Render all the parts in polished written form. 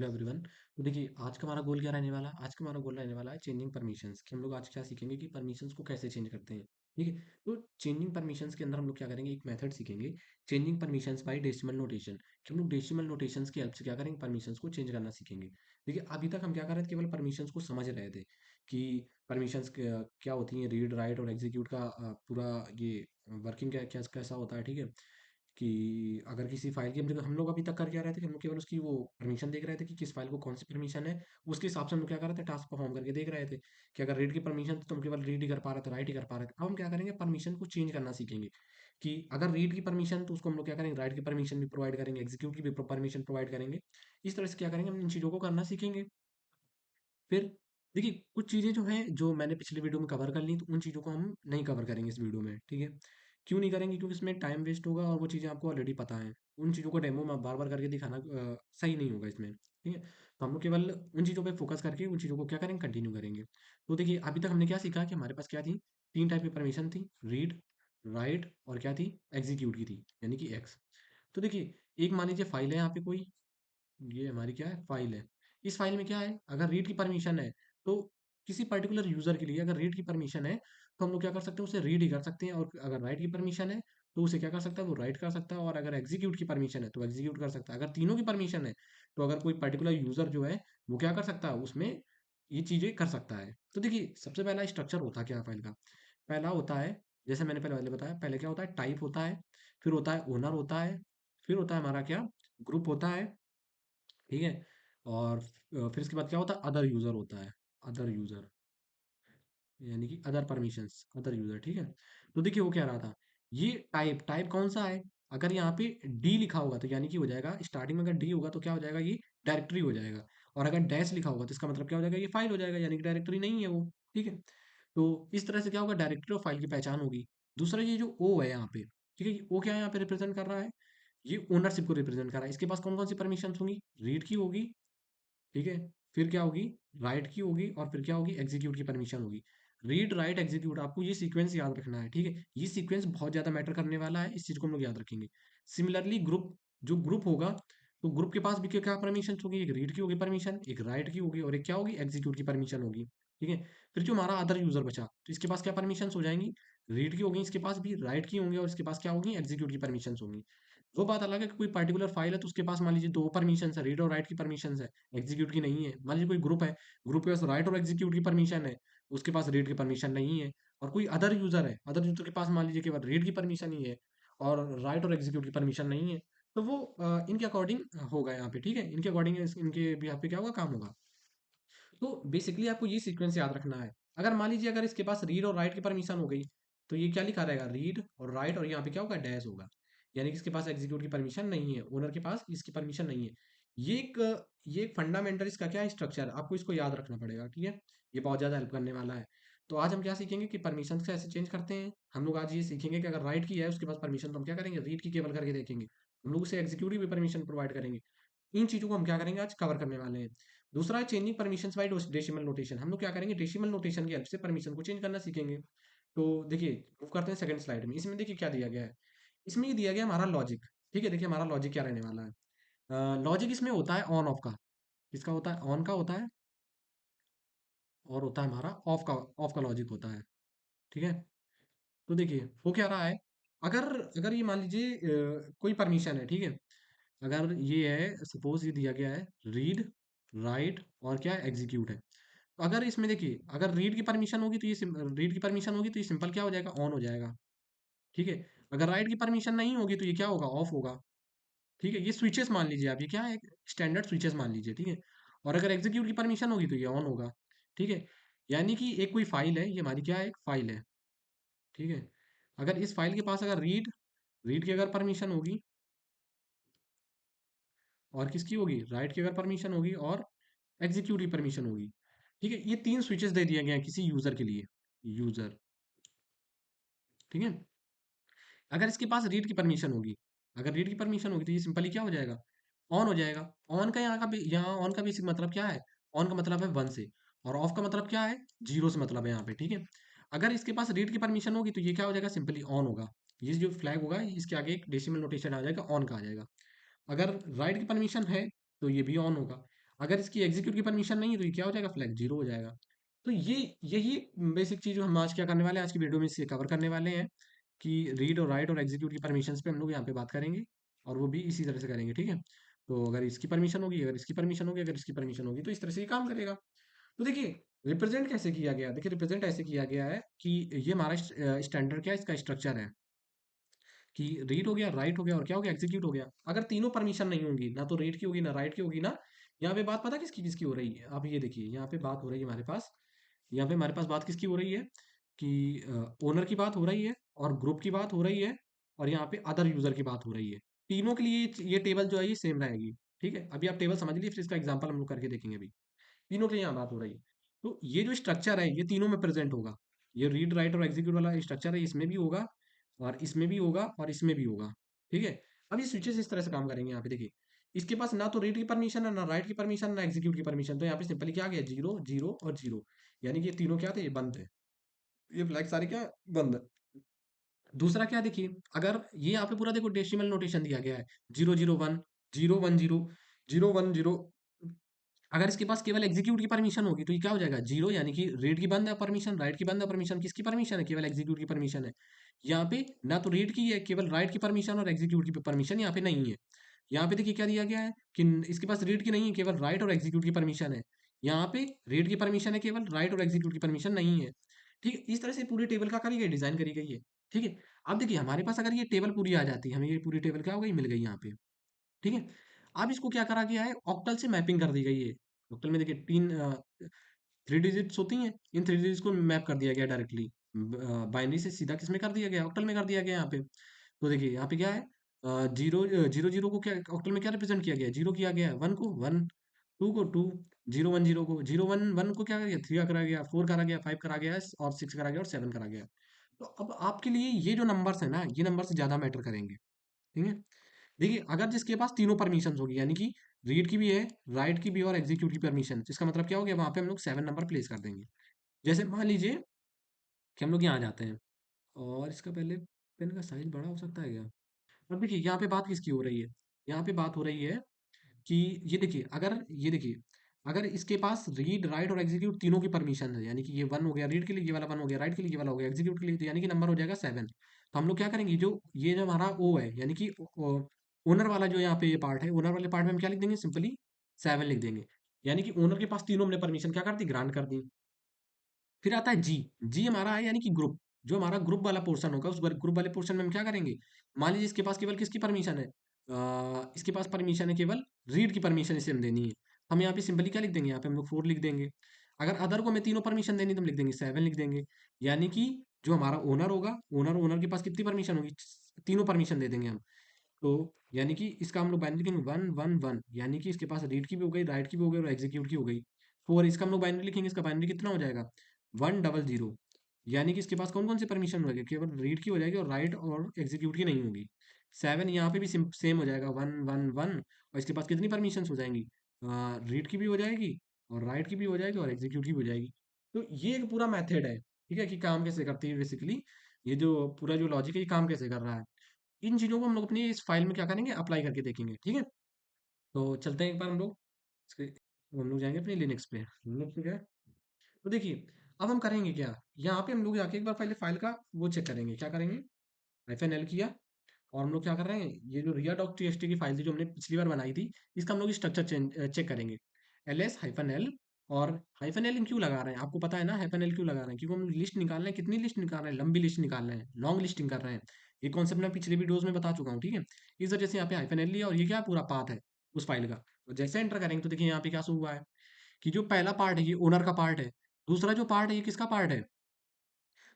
Hello everyone. तो देखिए आज का हमारा गोल क्या रहने वाला है। आज का हमारा गोल रहने वाला है चेंजिंग परमिशंस कि हम लोग आज क्या सीखेंगे कि परमिशंस को कैसे चेंज करते हैं। ठीक है। तो चेंजिंग परमिशंस के अंदर हम लोग क्या करेंगे, एक मेथड सीखेंगे changing permissions by decimal notation कि हम लोग डेसिमल नोटेशंस की हेल्प से क्या करेंगे, परमिशंस को चेंज करना सीखेंगे। देखिए अभी तक हम क्या कर रहे थे, केवल परमिशंस को समझ रहे थे कि परमिशंस क्या होती हैं, रीड राइट और एग्जीक्यूट का पूरा ये वर्किंग कैसा होता है। ठीक है। कि अगर किसी फाइल की हम लोग अभी तक कर क्या रहे थे कि हम लोग केवल उसकी वो परमिशन देख रहे थे कि किस फाइल को कौन सी परमिशन है। उसके हिसाब से हम लोग क्या कर रहे थे, टास्क परफॉर्म करके देख रहे थे कि अगर रीड की परमिशन थी तो हम केवल रीड ही कर पा रहे थे, राइट ही कर पा रहे थे। अब हम क्या करेंगे, परमिशन को चेंज करना सीखेंगे कि अगर रीड की परमिशन तो उसको हम लोग क्या करेंगे, राइट की परमिशन भी प्रोवाइड करेंगे, एग्जीक्यूट की भी परमिशन प्रोवाइड करेंगे। इस तरह से क्या करेंगे, हम इन चीज़ों को करना सीखेंगे। फिर देखिए कुछ चीज़ें जो हैं जो मैंने पिछले वीडियो में कवर कर ली, तो उन चीज़ों को हम नहीं कवर करेंगे इस वीडियो में। ठीक है। क्यों नहीं करेंगे, क्योंकि इसमें टाइम वेस्ट होगा और वो चीज़ें आपको ऑलरेडी पता है। उन चीज़ों को डेमो में बार बार करके दिखाना सही नहीं होगा इसमें। ठीक है। तो हम लोग केवल उन चीज़ों पे फोकस करके उन चीज़ों को क्या करेंगे, कंटिन्यू करेंगे। तो देखिए अभी तक हमने क्या सीखा कि हमारे पास क्या थी, तीन टाइप की परमिशन थी, रीड, राइट और क्या थी, एग्जीक्यूट की थी, यानी कि एक्स। तो देखिए एक मान लीजिए फाइल है यहाँ पे कोई, ये हमारी क्या है, फाइल है। इस फाइल में क्या है, अगर रीड की परमिशन है तो किसी पर्टिकुलर यूजर के लिए अगर रीड की परमिशन है तो हम लोग क्या कर सकते हैं, उसे रीड ही कर सकते हैं। और अगर राइट की परमिशन है तो उसे क्या कर सकता है, वो राइट कर सकता है। और अगर एग्जीक्यूट की परमिशन है तो एग्जीक्यूट कर सकता है। अगर तीनों की परमिशन है तो अगर कोई पर्टिकुलर यूजर जो है वो क्या कर सकता है, उसमें ये चीजें कर सकता है। तो देखिए सबसे पहला स्ट्रक्चर होता क्या है फाइल का, पहला होता है, जैसे मैंने पहले बताया, पहले क्या होता है, टाइप होता है, फिर होता है ओनर होता है, फिर होता है हमारा क्या, ग्रुप होता है। ठीक है। और फिर इसके बाद क्या होता है, अदर यूज़र होता है, अदर यूज़र, यानी कि अदर परमिशंस, अदर यूज़र। ठीक है। तो देखिए वो क्या रहा था, ये टाइप, टाइप कौन सा है, अगर यहाँ पे डी लिखा होगा तो यानी कि हो जाएगा, स्टार्टिंग में अगर डी होगा तो क्या हो जाएगा, ये डायरेक्टरी हो जाएगा। और अगर डैश लिखा होगा तो इसका मतलब क्या हो जाएगा, ये फाइल हो जाएगा, यानी कि डायरेक्टरी नहीं है वो। ठीक है। तो इस तरह से क्या होगा, डायरेक्टरी और फाइल की पहचान होगी। दूसरा ये जो ओ है यहाँ पे, ठीक है, ओ क्या है यहाँ पे रिप्रेजेंट कर रहा है, ये ओनरशिप को रिप्रेजेंट कर रहा है। इसके पास कौन कौन सी परमिशन होंगी, रीड की होगी, ठीक है, फिर क्या होगी, राइट की होगी, और फिर क्या होगी, एग्जीक्यूट की परमिशन होगी। रीड राइट एग्जीक्यूट, आपको ये सीक्वेंस याद रखना है। ठीक है। ये सीक्वेंस बहुत ज्यादा मैटर करने वाला है, इस चीज को हम लोग याद रखेंगे। सिमिलरली ग्रुप, जो ग्रुप होगा तो ग्रुप के पास भी क्या क्या परमिशन होगी, एक रीड की होगी परमिशन, एक राइट की होगी, और एक क्या होगी, एग्जीक्यूट की परमिशन होगी। ठीक है। फिर जो हमारा अदर यूजर बचा तो इसके पास क्या परमिशन हो जाएंगी, रीड की होगी इसके पास भी, राइट की होंगी, और इसके पास क्या होगी, एग्जीक्यूट की परमिशन होंगी। वो बात अलग है कि कोई पर्टिकुलर फाइल है तो उसके पास मान लीजिए दो परमिशन है, रीड और राइट की परमिशन है, एग्जीक्यूट की नहीं है। मान लीजिए कोई ग्रुप है, ग्रुप के पास राइट और एग्जीक्यूट की परमिशन है, उसके पास रीड की परमिशन नहीं है। और कोई अदर यूजर है, अदर यूजर के पास मान लीजिए केवल रीड की परमिशन ही है और राइट और एग्जीक्यूट की परमिशन नहीं है। तो वो इनके अकॉर्डिंग होगा यहाँ पे। ठीक है। इनके अकॉर्डिंग इनके भी यहाँ पे क्या होगा, काम होगा। तो बेसिकली आपको ये सीक्वेंस याद रखना है। अगर मान लीजिए अगर इसके पास रीड और राइट की परमिशन हो गई तो ये क्या लिखा रहेगा, रीड और राइट, और यहाँ पे क्या होगा, डैश होगा, यानी कि इसके पास एग्जीक्यूट की परमिशन नहीं है, ओनर के पास इसकी परमिशन नहीं है। ये एक फंडामेंटल इसका क्या है, स्ट्रक्चर, आपको इसको याद रखना पड़ेगा। ठीक है। ये बहुत ज्यादा हेल्प करने वाला है। तो आज हम क्या सीखेंगे कि परमिशन कैसे चेंज करते हैं। हम लोग आज ये सीखेंगे कि अगर राइट की है उसके पास परमिशन तो हम क्या करेंगे, रीड की केवल करके देखेंगे, हम लोग उसे एग्जीक्यूट की भी परमिशन प्रोवाइड करेंगे। इन चीज़ों को हम क्या करेंगे, आज कवर करने वाले हैं। दूसरा है changing permissions by decimal notation. हम लोग क्या करेंगे, डेसिमल नोटेशन की हेल्प से परमिशन को चेंज करना सीखेंगे। तो देखिए मूव करते हैं सेकंड स्लाइड में। इसमें देखिए क्या दिया गया है, इसमें ये दिया गया है हमारा लॉजिक। ठीक है। देखिए हमारा लॉजिक क्या रहने वाला है, लॉजिक इसमें होता है ऑन ऑफ का, किसका होता है, ऑन का होता है, और होता है हमारा ऑफ का, ऑफ का लॉजिक होता है। ठीक है। तो देखिए वो क्या रहा है, अगर अगर ये मान लीजिए कोई परमिशन है, ठीक है, अगर ये है, सपोज ये दिया गया है, रीड, राइट और क्या है, एग्जीक्यूट है। तो अगर इसमें देखिए अगर रीड की परमिशन होगी तो ये रीड की परमिशन होगी तो ये सिंपल क्या हो जाएगा, ऑन हो जाएगा। ठीक है। अगर राइट की परमिशन नहीं होगी तो ये क्या होगा, ऑफ होगा। ठीक है। ये स्विचेस मान लीजिए आप, ये क्या है, स्टैंडर्ड स्विचेस मान लीजिए। ठीक है। और अगर एग्जीक्यूट की परमिशन होगी तो ये ऑन होगा। ठीक है। यानी कि एक कोई फाइल है, ये हमारी क्या है, एक फाइल है। ठीक है। अगर इस फाइल के पास अगर रीड, रीड की अगर परमिशन होगी, और किसकी होगी, राइट की अगर परमिशन होगी, और एग्जीक्यूट की परमिशन होगी। ठीक है। ये तीन स्विचेस दे दिए गए हैं किसी यूजर के लिए, यूजर। ठीक है। अगर इसके पास रीड की परमिशन होगी, अगर रीड की परमिशन होगी तो ये सिंपली क्या हो जाएगा, ऑन हो जाएगा। ऑन का यहाँ का यहाँ ऑन का बेसिक मतलब क्या है, ऑन का मतलब है वन से, और ऑफ का मतलब क्या है, जीरो से मतलब है यहाँ पे। ठीक है। अगर इसके पास रीड की परमिशन होगी तो ये क्या हो जाएगा, सिंपली ऑन होगा। ये जो फ्लैग होगा इसके आगे एक डेसिमल नोटेशन आ जाएगा, ऑन का आ जाएगा। अगर राइट की परमिशन है तो ये भी ऑन होगा। अगर इसकी एग्जीक्यूट की परमिशन नहीं है तो ये क्या हो जाएगा, फ्लैग जीरो हो जाएगा। तो ये यही बेसिक चीज हम आज क्या करने वाले हैं, आज की वीडियो में इसे कवर करने वाले हैं कि रीड और राइट और एग्जीक्यूट की परमिशंस पे हम लोग यहाँ पे बात करेंगे, और वो भी इसी तरह से करेंगे, ठीक है। तो अगर इसकी परमिशन होगी, अगर इसकी परमिशन होगी, अगर इसकी परमिशन होगी, तो इस तरह से ये काम करेगा। तो देखिए रिप्रेजेंट कैसे किया गया, देखिए रिप्रेजेंट ऐसे किया गया है कि ये हमारा स्टैंडर्ड क्या है, इसका स्ट्रक्चर है कि रीड हो गया, राइट हो गया, और क्या हो गया, एग्जीक्यूट हो गया। अगर तीनों परमिशन नहीं होंगी, ना तो रीड की होगी ना राइट की होगी ना, यहाँ पे बात पता किसकी किसकी हो रही है, आप ये देखिए यहाँ पे बात हो रही है हमारे पास, यहाँ पे हमारे पास बात किसकी हो रही है कि ओनर की बात हो रही है, और ग्रुप की बात हो रही है, और यहाँ पे अदर यूजर की बात हो रही है। तीनों के लिए ये टेबल जो है ये सेम रहेगी, ठीक है। अभी आप टेबल समझ लीजिए, फिर इसका एग्जाम्पल हम लोग करके देखेंगे अभी। तीनों के लिए यहाँ बात हो रही है। तो ये जो स्ट्रक्चर है ये तीनों में प्रेजेंट होगा। ये रीड राइट और एग्जीक्यूट वाला स्ट्रक्चर है, इसमें भी होगा, और इसमें भी होगा, और इसमें भी होगा, ठीक है। अब ये स्विचेस इस तरह से काम करेंगे, यहाँ पे देखिए इसके पास ना तो रीड की परमिशन है, ना राइट की परमिशन, ना एग्जीक्यूट की परमिशन। तो यहाँ पे सिंपली क्या आ गया, जीरो जीरो और जीरो, यानी कि ये तीनों क्या थे, ये बंद थे, ये फ्लैग सारे क्या है? बंद है। दूसरा क्या देखिए, अगर ये यहाँ पे पूरा देखो डेसिमल नोटेशन दिया गया है, zero zero one, zero one zero, zero one zero. अगर इसके पास केवल एग्जीक्यूट की परमिशन होगी तो ये क्या हो जाएगा, जीरो, यानी कि रीड की बंद है परमिशन, राइट की बंद है परमिशन, किसकी परमिशन है, केवल एग्जीक्यूट की परमिशन है। यहाँ पे ना तो रीड की है, केवल राइट की परमिशन, और एग्जीक्यूट की परमिशन यहाँ पे नहीं है। यहाँ पे देखिए क्या दिया गया है कि इसके पास रीड की नहीं है, केवल राइट और एग्जीक्यूट की परमिशन है। यहाँ पे रीड की परमिशन है केवल, राइट और एग्जीक्यूट की परमिशन नहीं है। ठीक है, इस तरह से पूरी टेबल का करी गई, डिजाइन करी गई है। ठीक है, अब देखिए हमारे पास अगर ये टेबल पूरी आ जाती है, हमें ये पूरी टेबल क्या हो गई, मिल गई यहाँ पे। ठीक है, अब इसको क्या करा गया है, ऑक्टल से मैपिंग कर दी गई है। ऑक्टल में देखिए तीन थ्री डिजिट्स होती हैं, इन थ्री डिजिट्स को मैप कर दिया गया डायरेक्टली, बाइनरी से सीधा किस में कर दिया गया, ऑक्टल में कर दिया गया यहाँ पे। तो देखिए यहाँ पे क्या है, जीरो जीरो जीरो को क्या ऑक्टल में क्या रिप्रेजेंट किया गया, जीरो किया गया, वन को वन, टू को टू, जीरो वन जीरो को जीरो, वन वन को क्या करा गया, थ्री करा गया, फोर करा गया, फाइव करा गया, और सिक्स करा गया, और सेवन करा गया। तो अब आपके लिए ये जो नंबर्स है ना, ये नंबर्स ज्यादा मैटर करेंगे, ठीक है। देखिए अगर जिसके पास तीनों परमिशन होगी, यानी कि रीड की भी है, राइट की भी है, और एग्जीक्यूट की परमिशन, इसका मतलब क्या हो गया, वहां पे हम लोग 7 नंबर प्लेस कर देंगे। जैसे मान लीजिए कि हम लोग यहाँ जाते हैं, और इसका पहले पेन का साइज बड़ा हो सकता है क्या। अब देखिए यहाँ पे बात किसकी हो रही है, यहाँ पे बात हो रही है कि ये देखिए, अगर ये देखिए, अगर इसके पास रीड राइट और एग्जीक्यूट तीनों की परमिशन है, यानी कि ये वन हो गया रीड के लिए, ये वाला वन हो गया राइट के लिए, ये वाला हो गया एग्जीक्यूट के लिए, तो यानी कि नंबर हो जाएगा 7। तो हम लोग क्या करेंगे, जो ये जो हमारा ओ है, यानी कि ओनर वाला जो यहाँ पे ये पार्ट है, ओनर वाले पार्ट में हम क्या लिख देंगे, सिंपली 7 लिख देंगे। यानी कि ओनर के पास तीनों हमने परमिशन क्या कर दी, ग्रांट कर दी। फिर आता है जी, जी हमारा है यानी कि ग्रुप, जो हमारा ग्रुप वाला पोर्शन होगा, उस ग्रुप वाले पोर्शन में हम क्या करेंगे, मान लीजिए इसके पास केवल किसकी परमिशन है, इसके पास परमिशन है केवल रीड की परमिशन इसे हम देनी है। हम यहाँ पे सिंपली क्या लिख देंगे, यहाँ पे हम लोग 4 लिख देंगे। अगर अदर को हमें तीनों परमिशन देनी है तो हम लिख देंगे 7 लिख देंगे। यानी कि जो हमारा ओनर होगा, ओनर ओनर के पास कितनी परमिशन होगी, तीनों परमिशन दे देंगे हम। तो यानी कि इसका हम लोग बाइनरी लिखेंगे वन वन वन, यानी कि इसके पास रीड की भी हो गई, राइट की भी हो गई, और एग्जीक्यूट की हो गई। फोर, इसका हम लोग बाइनरी लिखेंगे, इसका बाइनरी कितना हो जाएगा, वन डबल जीरो, यानी कि इसके पास कौन कौन सी परमिशन हो जाएगी, केवल रीड की हो जाएगी, और राइट और एग्जीक्यूट की नहीं होगी। सेवन यहाँ पे भी सेम हो जाएगा, वन वन वन, और इसके पास कितनी परमिशन हो जाएंगी, रीड की भी हो जाएगी, और राइट की भी हो जाएगी, और एग्जीक्यूट की भी हो जाएगी। तो ये एक पूरा मेथड है, ठीक है, कि काम कैसे करती है बेसिकली, ये जो पूरा जो लॉजिक है ये काम कैसे कर रहा है। इन चीज़ों को हम लोग अपनी इस फाइल में क्या करेंगे, अप्लाई करके देखेंगे, ठीक है। तो चलते हैं एक बार हम लोग हम लोग जाएंगे अपने लिनक्स पे, लिनक्स पे क्या है, तो देखिए अब हम करेंगे क्या, यहाँ पे हम लोग जाके एक बार पहले फाइल का वो चेक करेंगे, क्या करेंगे, हाइफन एल किया, और हम लोग क्या कर रहे हैं, ये जो रिया डॉट टीएक्सटी की फाइल थी जो हमने पिछली बार बनाई थी, इसका हम लोग स्ट्रक्चर चेक करेंगे, एल एस हाइफन एल। और हाइफन एल क्यों लगा रहे हैं, आपको पता है ना हाइफन एल क्यों लगा रहे हैं, क्योंकि हम लिस्ट निकाल रहे हैं, कितनी लिस्ट निकाल रहे हैं, लंबी लिस्ट निकाल रहे हैं, लॉन्ग लिस्टिंग कर रहे हैं। ये कॉन्सेप्ट मैं पिछले वीडियोस में बता चुका हूँ, ठीक है। इस वजह से यहाँ पे हाइफन एल लिया, और ये क्या पूरा पाथ है उस फाइल का। और जैसे एंटर करेंगे तो देखिए यहाँ पे क्या शो हुआ है, कि जो पहला पार्ट है ये ओनर का पार्ट है, दूसरा जो पार्ट है ये किसका पार्ट है,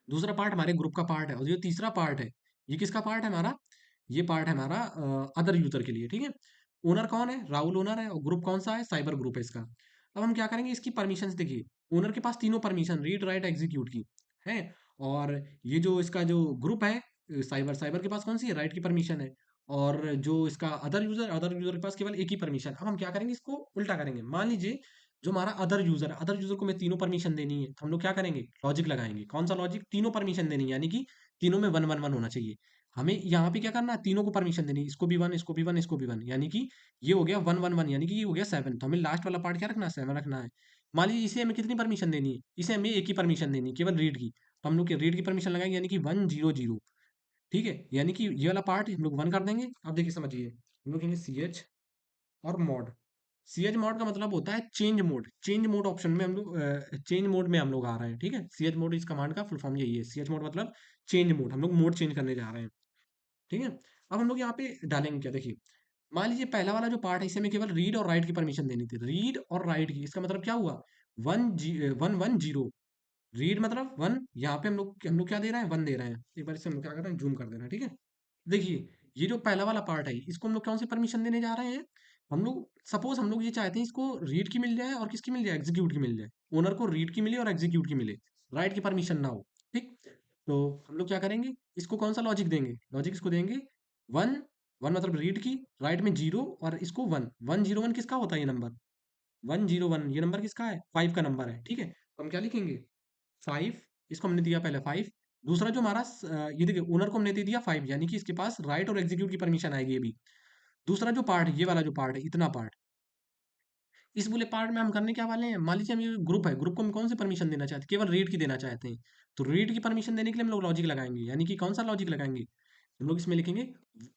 दूसरा पार्ट हमारे ग्रुप का पार्ट है, और जो तीसरा पार्ट है ये किसका पार्ट है हमारा, ये पार्ट है हमारा अदर यूजर के लिए, ठीक है। ओनर कौन है, राहुल ओनर है, और ग्रुप कौन सा है, साइबर ग्रुप है इसका। अब हम क्या करेंगे, इसकी परमिशन देखिए, ओनर के पास तीनों परमिशन रीड राइट एग्जीक्यूट की है, और ये जो इसका जो ग्रुप है, साइबर साइबर के पास कौन सी है, राइट की परमिशन है, और जो इसका अदर यूजर के पास केवल एक ही परमिशन। अब हम क्या करेंगे, इसको उल्टा करेंगे, मान लीजिए जो हमारा अदर यूजर को मैं तीनों परमिशन देनी है, तो हम लोग क्या करेंगे, लॉजिक लगाएंगे, कौन सा लॉजिक, तीनों परमिशन देनी है, यानी कि तीनों में वन वन वन होना चाहिए। हमें यहाँ पे क्या करना है, तीनों को परमिशन देनी है, इसको भी वन, इसको भी वन, इसको भी वन, यानी कि ये हो गया वन वन वन, यानी कि ये हो गया सेवन। तो हमें लास्ट वाला पार्ट क्या रखना है, सेवन रखना है। मान लीजिए इसे हमें कितनी परमिशन देनी है, इसे हमें एक ही परमिशन देनी है, केवल रीड की। तो हम लोग रीड की परमिशन लगाएंगे, यानी कि 100। ठीक है, यानी कि ये वाला पार्ट हम लोग वन कर देंगे। अब देखिए समझिए, हम लोग कहेंगे सी एच और मॉड। सी एच मॉड का मतलब होता है change mode. Change mode option में हम लोग चेंज मोड में हम लोग आ रहे हैं। ठीक है, सी एच मोड इस कमांड का फुल फॉर्म यही है। सी एच मोड मतलब चेंज मोड, हम लोग मोड चेंज करने जा रहे हैं। ठीक है, अब हम लोग यहाँ पे डालेंगे क्या, देखिए मान लीजिए पहला वाला जो पार्ट है, इसे हमें केवल रीड और राइट की परमिशन देनी थी, रीड और राइट की। इसका मतलब क्या हुआ, 1 1 1 0। रीड मतलब वन, यहाँ पे हम लोग क्या दे रहे हैं, वन दे रहे हैं। एक बार इसे हम लोग क्या कर रहे हैं, जूम कर दे रहे हैं। ठीक है, देखिए ये जो पहला वाला पार्ट है, इसको हम लोग कौन सी परमिशन देने जा रहे हैं। हम लोग सपोज हम लोग ये चाहते हैं इसको रीड की मिल जाए और किसकी मिल जाए, एग्जीक्यूट की मिल जाए। ओनर को रीड की मिले और एग्जीक्यूट की मिले, राइट की परमिशन ना हो। ठीक, तो हम लोग क्या करेंगे, इसको कौन सा लॉजिक देंगे, लॉजिक इसको देंगे वन। वन मतलब रीड की, राइट में जीरो, और इसको वन। 1 0 1 किसका होता है, ये नंबर 1 0 1, ये नंबर किसका है, फाइव का नंबर है। ठीक है, तो हम क्या लिखेंगे, फाइव। इसको हमने दिया पहले फाइव। दूसरा जो हमारा ये देखिए ओनर को हमने दे दिया फाइव, यानी कि इसके पास राइट और एग्जीक्यूट की परमिशन आएगी ये भी। दूसरा जो पार्ट, ये वाला जो पार्ट है, इतना पार्ट, इस वाले पार्ट में हम करने क्या वाले हैं, मान लीजिए हम ये ग्रुप है, ग्रुप को हम कौन सी परमिशन देना चाहते हैं, केवल रीड की देना चाहते हैं। तो रीड की परमिशन देने के लिए हम लोग लॉजिक लगाएंगे, यानी कि कौन सा लॉजिक लगाएंगे, हम लोग इसमें लिखेंगे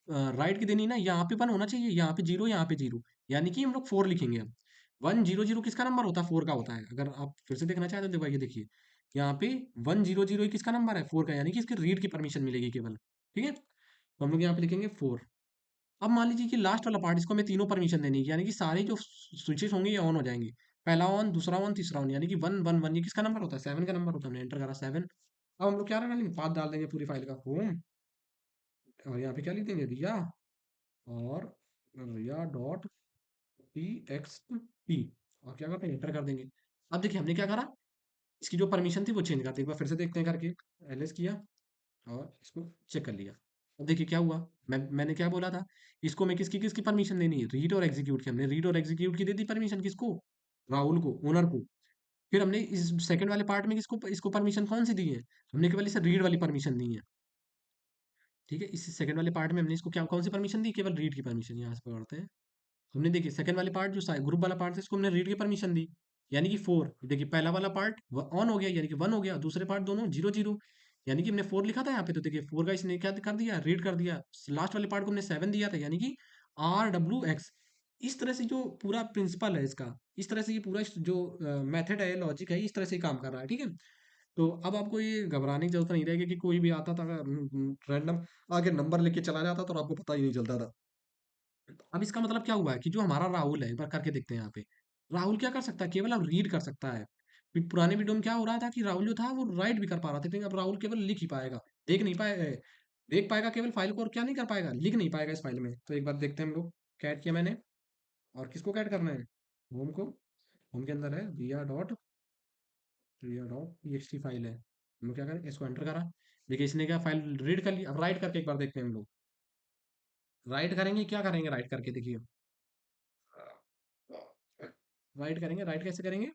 राइट की देनी ना, यहाँ पे वन होना चाहिए, यहाँ पे जीरो, यहाँ पे जीरो, यानी कि हम लोग फोर लिखेंगे अब। 1 0 0 किसका नंबर होता है, फोर का होता है। अगर आप फिर से देखना चाहते हो तो भाई देखिए, यहाँ पे 1 0 0 किसका नंबर है, फोर का, यानी कि इसकी रीड की परमिशन मिलेगी केवल। ठीक है, तो हम लोग यहाँ पे लिखेंगे फोर। अब मान लीजिए कि लास्ट वाला पार्ट, इसको हमें तीनों परमिशन देनी है, यानी कि सारे जो स्विचेस होंगे ये ऑन हो जाएंगे। पहला ऑन, दूसरा ऑन, तीसरा ऑन, यानी कि 1 1 1, ये किसका नंबर होता है, सेवन का नंबर होता है। हमने एंटर करा सेवन। अब हम लोग क्या डालेंगे, पाथ डाल देंगे पूरी फाइल का, होम। और यहाँ पे क्या लिख देंगे, रिया, और रिया डॉट टी एक्स टी। और क्या करते हैं, एंटर कर देंगे। अब देखिए हमने क्या करा, इसकी जो परमिशन थी वो चेंज करते, एक बार फिर से देखते हैं करके। एलएस किया और इसको चेक कर लिया। अब देखिए क्या हुआ, मैंने क्या बोला था, इसको मैं किसकी किसकी परमिशन देनी है, रीड और एग्जीक्यूट की। हमने रीड और एग्जीक्यूट की दे दी परमिशन, किसको, राहुल को, ओनर को। फिर हमने इस सेकंड वाले पार्ट में किसको, इसको परमिशन कौन सी दी है, हमने केवल इसे रीड वाली परमिशन दी है। ठीक है, इस सेकंड वाले पार्ट में हमने इसको क्या कौन सी परमिशन दी, केवल रीड की परमिशन। यहाँ से पढ़ते हैं, हमने देखिए सेकंड वाले पार्ट जो ग्रुप वाला पार्ट था, इसको हमने रीड की परमिशन दी, यानी कि फोर। देखिए पहला वाला पार्ट ऑन हो गया, यानी कि वन हो गया। दूसरे पार्ट दोनों जीरो जीरो, यानी कि हमने फोर लिखा था यहाँ पे, तो देखिए फोर का इसने क्या कर दिया, रीड कर दिया। लास्ट वाले पार्ट को हमने सेवन दिया था, यानी कि RWX। इस तरह से जो पूरा प्रिंसिपल है इसका, इस तरह से ये पूरा जो मेथड है, लॉजिक है, इस तरह से ही काम कर रहा है। ठीक है, तो अब आपको ये घबराने की जरूरत नहीं रहेगी कि कोई भी आता था रैंडम आगे नंबर लेके चला जाता तो आपको पता ही नहीं चलता था। अब इसका मतलब क्या हुआ है कि जो हमारा राहुल है, एक बार करके देखते हैं यहाँ पे। राहुल क्या कर सकता है, केवल अब रीड कर सकता है। पुराने वीडियो में क्या हो रहा था कि राहुल जो था वो राइट भी कर पा रहा था, लेकिन अब राहुल केवल लिख ही पाएगा, देख नहीं पाए देख पाएगा केवल फाइल को, और क्या नहीं कर पाएगा, लिख नहीं पाएगा इस फाइल में। तो एक बार देखते हैं हम लोग, कैट किया मैंने, और किसको कैट करना है, होम को। होम के अंदर है रिया डॉट txt फाइल है। हम लोग क्या करें, इसको एंटर करा। देखिए इसने क्या फाइल रीड कर ली। अब राइट करके एक बार देखते हैं हम लोग, राइट करेंगे, क्या करेंगे राइट करके, देखिए राइट करेंगे। राइट कैसे करेंगे,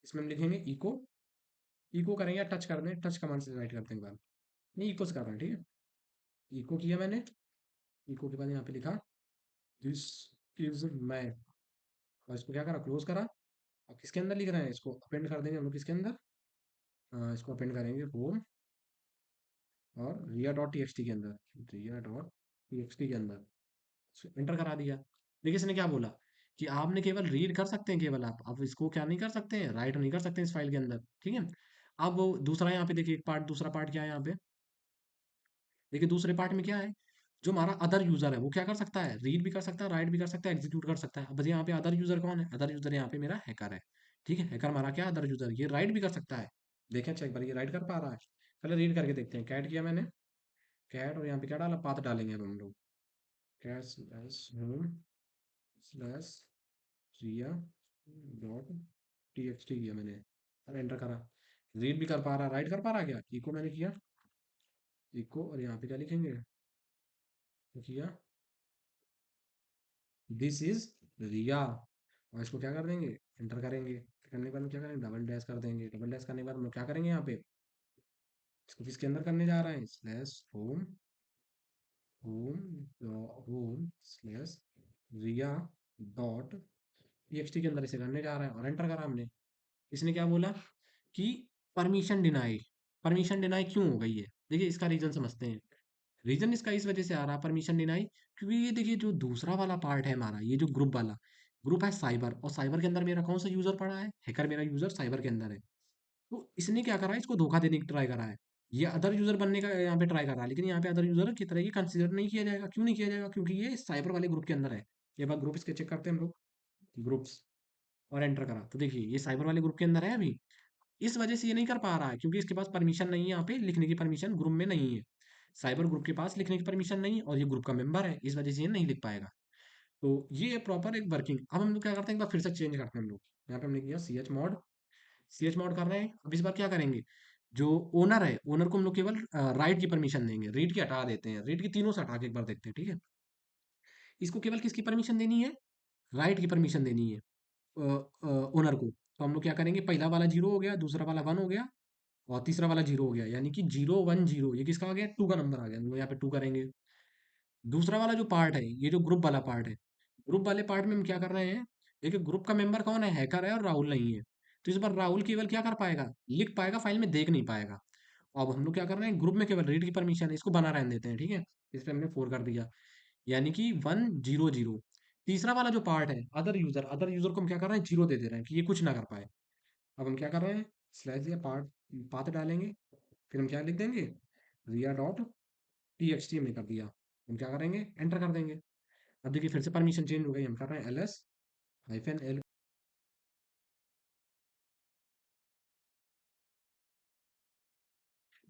इसमें हम लिखेंगे इको। इको करेंगे या टच कर दें, टच कमांड से राइट करते हैं एक बार। नहीं, इको से कर रहे हैं। ठीक है, इको किया मैंने। इको के बाद यहाँ पे लिखा दिस इज मैं, और इसको क्या करा, क्लोज करा। अब किसके अंदर लिख रहे हैं, इसको अपेंड कर देंगे हम लोग, किसके अंदर, इसको अपेंड करेंगे होम और रिया डॉट टी एक्स टी के अंदर, रिया डॉट टी एक्स टी के अंदर एंटर करा दिया। देखिए इसने क्या बोला कि आपने केवल रीड कर सकते हैं, केवल आप, अब इसको क्या नहीं कर सकते हैं, राइट नहीं कर सकते हैं इस फाइल के अंदर। ठीक है, अब वो दूसरा यहाँ पे देखिए एक पार्ट, दूसरा पार्ट क्या है यहाँ पे, देखिए दूसरे पार्ट में क्या है, जो हमारा अदर यूजर है वो क्या कर सकता है, रीड भी कर सकता है, राइट भी कर सकता है, एग्जीक्यूट कर सकता है। अब यहाँ पे अदर यूजर कौन है, अदर यूजर यहाँ पे मेरा हैकर है। ठीक है, हैकर हमारा क्या, अदर यूजर, ये राइट भी कर सकता है। देखें अच्छा एक बार, ये राइट कर पा रहा है, पहले रीड करके देखते हैं। कैट किया मैंने, कैट, और यहाँ पे क्या डाला, पाथ डालेंगे अब हम लोग, कैट स्लैश होम स्लैश रिया डॉट टी एक्स टी किया मैंने, और एंटर करा। रीड भी कर पा रहा, राइट कर पा रहा, क्या इको मैंने किया, इको, और यहाँ पे क्या लिखेंगे, तो किया दिस इज रिया, और इसको क्या कर देंगे, एंटर करेंगे। करने के बाद हम क्या करेंगे, डबल डैश कर देंगे। डबल डैश करने के बाद हम लोग क्या करेंगे, यहाँ पे इसको किसके अंदर करने जा रहे हैं, स्लैश होम होम स्लैश रिया डॉट टीएक्सटी के अंदर इसे करने जा रहा है और एंटर करा हमने। इसने क्या बोला कि परमिशन डिनाई क्यों हो गई है? देखिए इसका रीजन समझते हैं। रीजन इसका इस वजह से आ रहा है परमिशन डिनाई, क्योंकि ये देखिए जो दूसरा वाला पार्ट है हमारा, ये जो ग्रुप वाला ग्रुप है साइबर, और साइबर के अंदर मेरा कौन सा यूजर पड़ा है? हैकर मेरा यूजर साइबर के अंदर है। तो इसने क्या करा है, इसको धोखा देने की ट्राई करा है। ये अदर यूजर बनने का यहाँ पे ट्राई कर रहा है, लेकिन यहाँ पे अदर यूजर की तरह ये कंसिडर नहीं किया जाएगा। क्यों नहीं किया जाएगा? क्योंकि ये साइबर वाले ग्रुप के अंदर है। ये बार ग्रुप इसके चेक करते हैं हम लोग, ग्रुप्स, और एंटर करा तो देखिए ये साइबर वाले ग्रुप के अंदर है अभी। इस वजह से ये नहीं कर पा रहा है क्योंकि इसके पास परमिशन नहीं है, यहाँ पे लिखने की परमिशन ग्रुप में नहीं है। साइबर ग्रुप के पास लिखने की परमिशन नहीं है और ये ग्रुप का मेंबर है, इस वजह से ये नहीं लिख पाएगा। तो ये है प्रॉपर एक वर्किंग। अब हम लोग क्या करते हैं, एक बार फिर से चेंज करते हैं हम लोग। यहाँ पे हमने किया सी एच मॉड कर रहे हैं। अब इस बार क्या करेंगे, जो ओनर है ओनर को हम लोग केवल राइट की परमिशन देंगे, रीड की हटा देते हैं। रीड की तीनों से हटा के एक बार देखते हैं, ठीक है। इसको केवल किसकी परमिशन देनी है? राइट की परमिशन देनी है ओनर को। तो हम लोग क्या करेंगे, पहला वाला जीरो हो गया, दूसरा वाला वन हो गया, और तीसरा वाला जीरो हो गया, यानी कि 0 1 0 ये किसका आ गया? टू का नंबर आ गया। हम लोग यहाँ पे टू करेंगे। दूसरा वाला जो पार्ट है, ये जो ग्रुप वाला पार्ट है, ग्रुप वाले पार्ट में हम क्या कर रहे हैं, देखिए ग्रुप का मेंबर कौन है? हैकर है और राहुल नहीं है। तो इस बार राहुल केवल क्या कर पाएगा? लिख पाएगा, फाइल में देख नहीं पाएगा। अब हम लोग क्या कर रहे हैं, ग्रुप में केवल रीड की परमिशन है, इसको बना रहने देते हैं, ठीक है। इस पे हमने 4 कर दिया, यानी कि 1 0 0। तीसरा वाला जो पार्ट है, अदर यूजर को हम क्या कर रहे हैं, जीरो दे दे रहे हैं कि ये कुछ ना कर पाए। अब हम क्या कर रहे हैं, स्लैश या पार्ट पाथ डालेंगे, फिर हम क्या लिख देंगे, रिया डॉट टी एक्स टी हमने कर दिया। हम क्या करेंगे, एंटर कर देंगे। अब देखिए फिर से परमिशन चेंज हो गई, हम कर रहे हैं ls-l।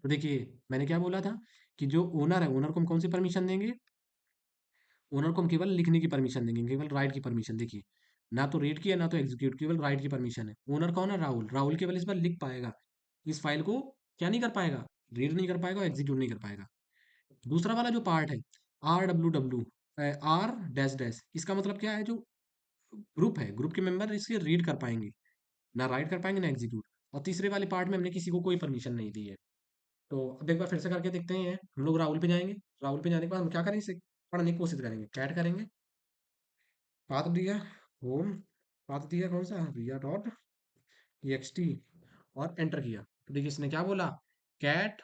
तो देखिए मैंने क्या बोला था कि जो ओनर है, ओनर को हम कौन सी परमिशन देंगे? ओनर को हम केवल लिखने की परमिशन देंगे, केवल राइट की परमिशन। देखिए ना तो रीड की है ना तो एग्जीक्यूट, केवल राइट की परमिशन है। ओनर कौन है? राहुल। राहुल केवल इस बार लिख पाएगा, इस फाइल को क्या नहीं कर पाएगा, रीड नहीं कर पाएगा, एग्जीक्यूट नहीं कर पाएगा। दूसरा वाला जो पार्ट है, RWW, आर डैश डैश, इसका मतलब क्या है, जो ग्रुप है, ग्रुप के मेंबर इसके रीड कर पाएंगे, ना राइट कर पाएंगे ना एग्जीक्यूट। और तीसरे वाले पार्ट में हमने किसी को कोई परमिशन नहीं दी है। तो अब एक बार फिर से करके देखते हैं। हम लोग राहुल पे जाएंगे, राहुल पे जाने के बाद हम क्या करेंगे, इसे पढ़ने की कोशिश करेंगे, कैट करेंगे, पाथ दिया होम, पाथ दिया कौन सा, रिया डॉट टी और एंटर किया। तो देखिए इसने क्या बोला, कैट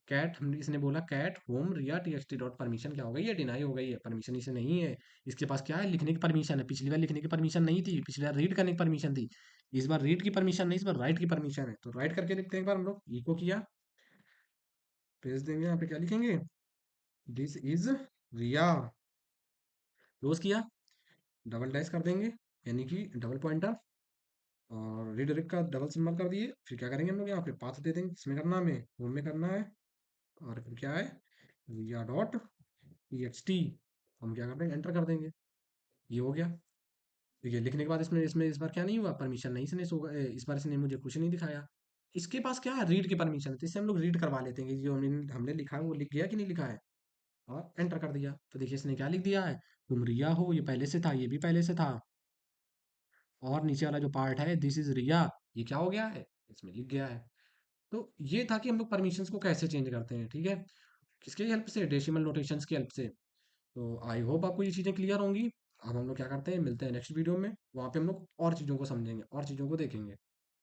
कैट हमने इसने बोला कैट होम रिया टी डॉट परमिशन क्या हो गई है, डिनाई हो गई है, परमिशन इसे नहीं है। इसके पास क्या है, लिखने की परमिशन है। पिछली बार लिखने की परमिशन नहीं थी, पिछली बार रीड करने की परमिशन थी। इस बार रीड की परमिशन नहीं, इस बार राइट की परमिशन है। तो राइट करके देखते हैं एक बार। हम लोग इको किया, पेज देंगे, यहाँ पे क्या लिखेंगे, दिस इज रिया, क्लोज किया, डबल डैश कर देंगे, यानी कि डबल पॉइंटर, और रीडायरेक्ट का डबल सिंबल कर दिए। फिर क्या करेंगे हम लोग, यहाँ पे पाथ दे देंगे, इसमें करना हमें होम में करना है, और फिर क्या है, रिया डॉट टी। हम क्या कर देंगे, एंटर कर देंगे। ये हो गया। देखिए लिखने के बाद इसमें इसमें इस बार क्या नहीं हुआ, परमिशन नहीं, इसने इस बार इसने मुझे कुछ नहीं दिखाया। इसके पास क्या है, रीड की परमिशन है, तो इससे हम लोग रीड करवा लेते हैं कि जो हमने हमने लिखा है वो लिख गया कि नहीं लिखा है, और एंटर कर दिया। तो देखिए इसने क्या लिख दिया है, तुम रिया हो, ये पहले से था, ये भी पहले से था, और नीचे वाला जो पार्ट है, दिस इज रिया, ये क्या हो गया है, इसमें लिख गया है। तो ये था कि हम लोग परमिशंस को कैसे चेंज करते हैं, ठीक है। किसकी हेल्प से, डेसिमल नोटेशंस की हेल्प से। तो आई होप आपको ये चीज़ें क्लियर होंगी। अब हम लोग क्या करते हैं, मिलते हैं नेक्स्ट वीडियो में, वहाँ पे हम लोग और चीज़ों को समझेंगे और चीज़ों को देखेंगे।